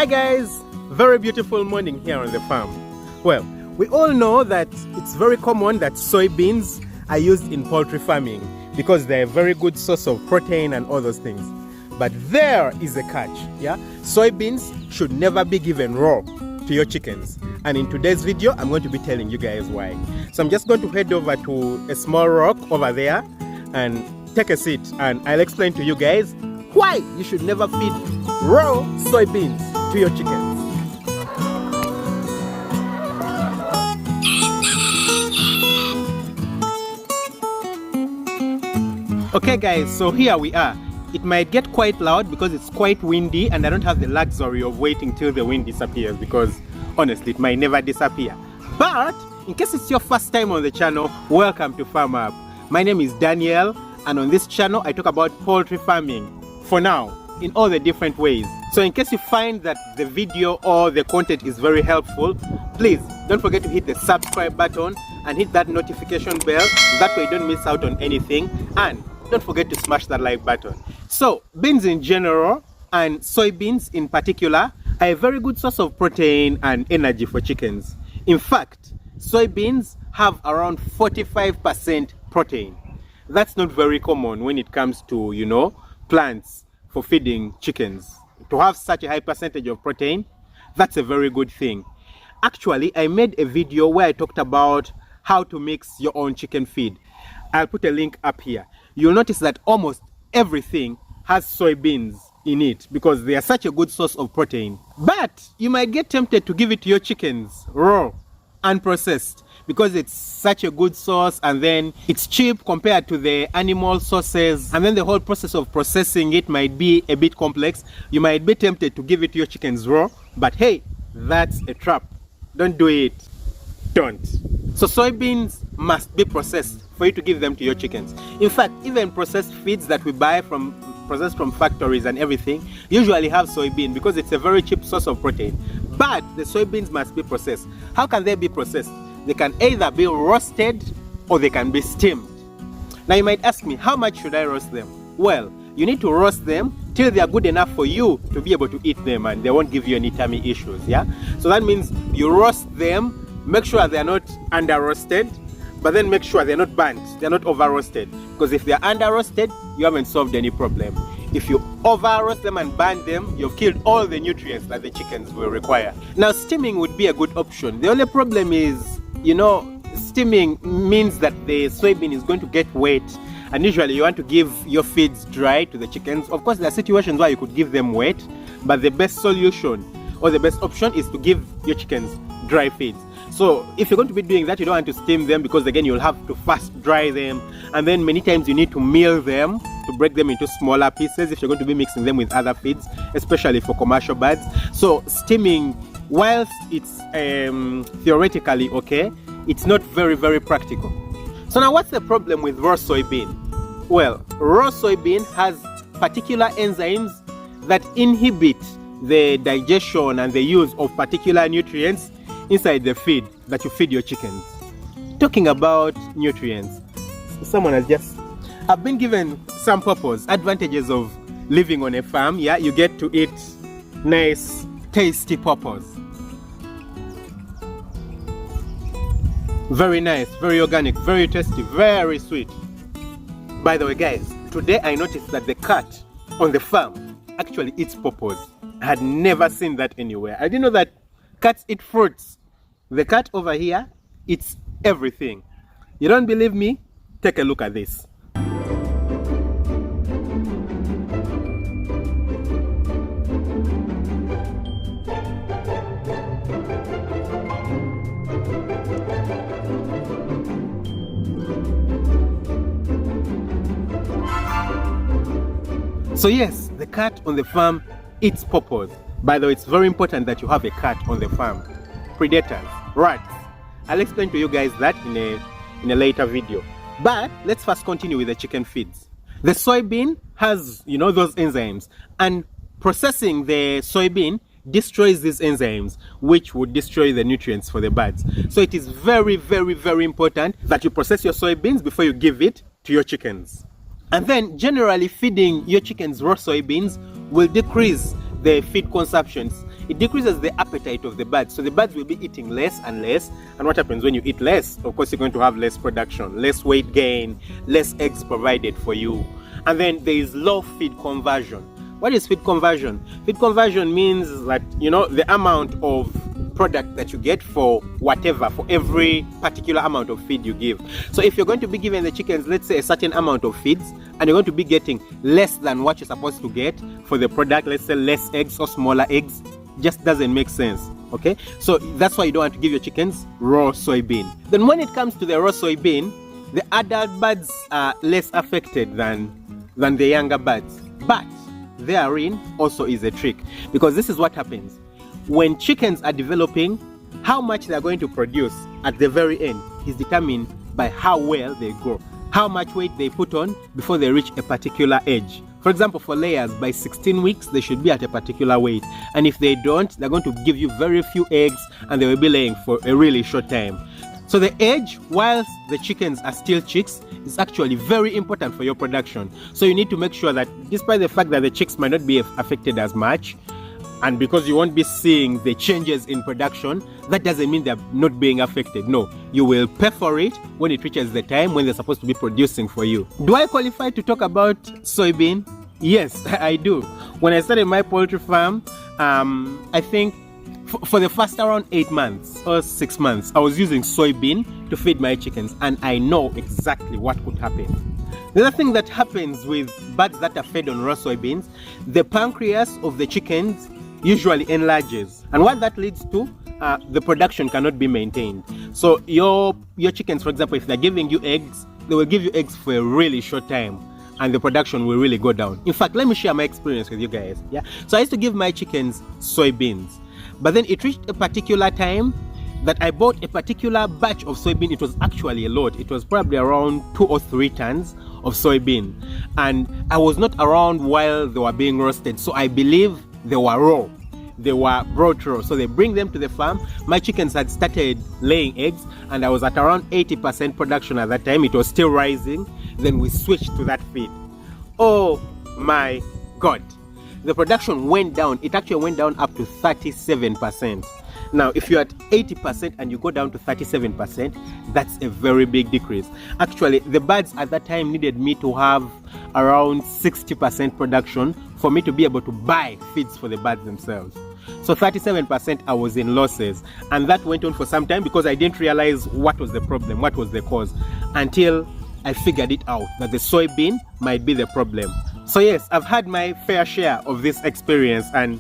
Hi guys, very beautiful morning here on the farm. Well, we all know that it's very common that soybeans are used in poultry farming because they're a very good source of protein and all those things. But there is a catch, yeah? Soybeans should never be given raw to your chickens. And in today's video, I'm going to be telling you guys why. So I'm just going to head over to a small rock over there and take a seat, and I'll explain to you guys why you should never feed raw soybeans to your chickens. Okay guys, so here we are. It might get quite loud because it's quite windy and I don't have the luxury of waiting till the wind disappears because honestly it might never disappear. But in case it's your first time on the channel, welcome to Farm Up. My name is Daniel and on this channel I talk about poultry farming for now in all the different ways. So in case you find that the video or the content is very helpful, please don't forget to hit the subscribe button and hit that notification bell. That way you don't miss out on anything, and don't forget to smash that like button. So beans in general and soybeans in particular are a very good source of protein and energy for chickens. In fact, soybeans have around 45% protein. That's not very common when it comes to, you know, plants for feeding chickens. To have such a high percentage of protein, that's a very good thing. Actually, I made a video where I talked about how to mix your own chicken feed. I'll put a link up here. You'll notice that almost everything has soybeans in it because they are such a good source of protein. But you might get tempted to give it to your chickens raw, unprocessed, because it's such a good source and then it's cheap compared to the animal sources, and then the whole process of processing it might be a bit complex. You might be tempted to give it to your chickens raw, but hey, that's a trap. Don't do it. Don't. So soybeans must be processed for you to give them to your chickens. In fact, even processed feeds that we buy processed from factories and everything usually have soybean because it's a very cheap source of protein. But the soybeans must be processed. How can they be processed? They can either be roasted or they can be steamed. Now you might ask me, how much should I roast them? Well, you need to roast them till they are good enough for you to be able to eat them and they won't give you any tummy issues, yeah? So that means you roast them, make sure they are not under roasted, but then make sure they're not burnt, they're not over roasted. Because if they're under roasted, you haven't solved any problem. If you over roast them and burn them, you've killed all the nutrients that the chickens will require. Now steaming would be a good option. The only problem is, you know, steaming means that the soybean is going to get wet, and usually you want to give your feeds dry to the chickens. Of course, there are situations where you could give them wet, but the best solution or the best option is to give your chickens dry feeds. So if you're going to be doing that, you don't want to steam them because again you'll have to first dry them, and then many times you need to mill them to break them into smaller pieces if you're going to be mixing them with other feeds, especially for commercial birds. So steaming, whilst it's theoretically okay, it's not very practical. So now what's the problem with raw soybean? Well, raw soybean has particular enzymes that inhibit the digestion and the use of particular nutrients inside the feed that you feed your chickens. Talking about nutrients, someone has just, I've been given some purpose, advantages of living on a farm. Yeah, you get to eat nice, tasty purpose. Very nice, very organic, very tasty, very sweet. By the way guys, today I noticed that the cat on the farm actually eats pawpaws. I had never seen that anywhere. I didn't know that cats eat fruits. The cat over here eats everything. You don't believe me? Take a look at this. So yes, the cat on the farm eats pawpaws. By the way, it's very important that you have a cat on the farm. Predators, rats. I'll explain to you guys that in a later video. But let's first continue with the chicken feeds. The soybean has, you know, those enzymes, and processing the soybean destroys these enzymes, which would destroy the nutrients for the birds. So it is very important that you process your soybeans before you give it to your chickens. And then generally feeding your chickens raw soybeans will decrease the feed consumptions, it decreases the appetite of the birds. So the birds will be eating less and less. And what happens when you eat less? Of course, you're going to have less production, less weight gain, less eggs provided for you. And then there is low feed conversion. What is feed conversion? Feed conversion means that, the amount of product that you get for every particular amount of feed you give. So if you're going to be giving the chickens, let's say, a certain amount of feeds, and you're going to be getting less than what you're supposed to get for the product, let's say less eggs or smaller eggs, just doesn't make sense. Okay, so that's why you don't want to give your chickens raw soybean. Then when it comes to the raw soybean, the adult birds are less affected than the younger birds. But therein also is a trick, because this is what happens. When chickens are developing, how much they are going to produce at the very end is determined by how well they grow, how much weight they put on before they reach a particular age. For example, for layers, by 16 weeks, they should be at a particular weight. And if they don't, they're going to give you very few eggs and they will be laying for a really short time. So the age, whilst the chickens are still chicks, is actually very important for your production. So you need to make sure that despite the fact that the chicks might not be affected as much, and because you won't be seeing the changes in production, that doesn't mean they're not being affected. No, you will pay for it when it reaches the time when they're supposed to be producing for you. Do I qualify to talk about soybean? Yes, I do. When I started my poultry farm, I think for the first around 8 months or 6 months, I was using soybean to feed my chickens, and I know exactly what could happen. The other thing that happens with birds that are fed on raw soybeans, the pancreas of the chickens usually enlarges, and what that leads to, the production cannot be maintained. So your chickens, for example, if they're giving you eggs, they will give you eggs for a really short time, and the production will really go down. In fact, let me share my experience with you guys. So I used to give my chickens soybeans, but then it reached a particular time that I bought a particular batch of soybean. It was actually a lot. It was probably around 2 or 3 tons of soybean, and I was not around while they were being roasted, so I believe they were raw. They were brought raw. So they bring them to the farm. My chickens had started laying eggs, and I was at around 80% production at that time. It was still rising. Then we switched to that feed. Oh my God. The production went down. It actually went down up to 37%. Now, if you're at 80% and you go down to 37%, that's a very big decrease. Actually, the birds at that time needed me to have around 60% production for me to be able to buy feeds for the birds themselves. So 37% I was in losses, and that went on for some time because I didn't realize what was the problem, what was the cause, until I figured it out, that the soybean might be the problem. So yes, I've had my fair share of this experience, and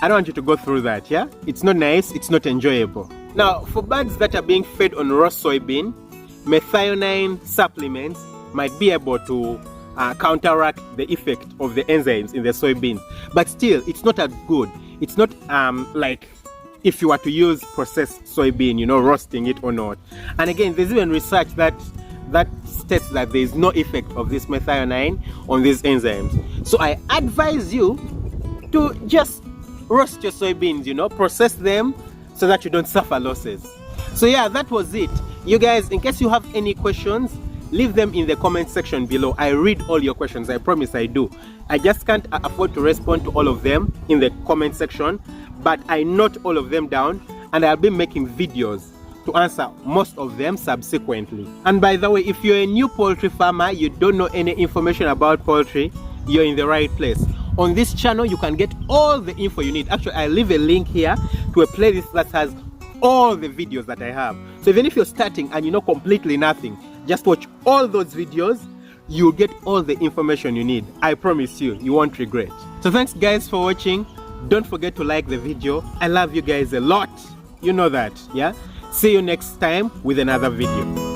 I don't want you to go through that, yeah? It's not nice, it's not enjoyable. Now, for birds that are being fed on raw soybean, methionine supplements might be able to counteract the effect of the enzymes in the soybean. But still, it's not as good. It's not like if you were to use processed soybean, roasting it or not. And again, there's even research that states that there is no effect of this methionine on these enzymes. So I advise you to just roast your soybeans, process them so that you don't suffer losses. So yeah, that was it. You guys, in case you have any questions, leave them in the comment section below. I read all your questions, I promise I do. I just can't afford to respond to all of them in the comment section, but I note all of them down, and I'll be making videos to answer most of them subsequently. And by the way, if you're a new poultry farmer, you don't know any information about poultry, you're in the right place. On this channel, you can get all the info you need. Actually, I leave a link here to a playlist that has all the videos that I have. So even if you're starting and you know completely nothing, just watch all those videos. You'll get all the information you need. I promise you, you won't regret. So thanks guys for watching. Don't forget to like the video. I love you guys a lot. You know that, yeah? See you next time with another video.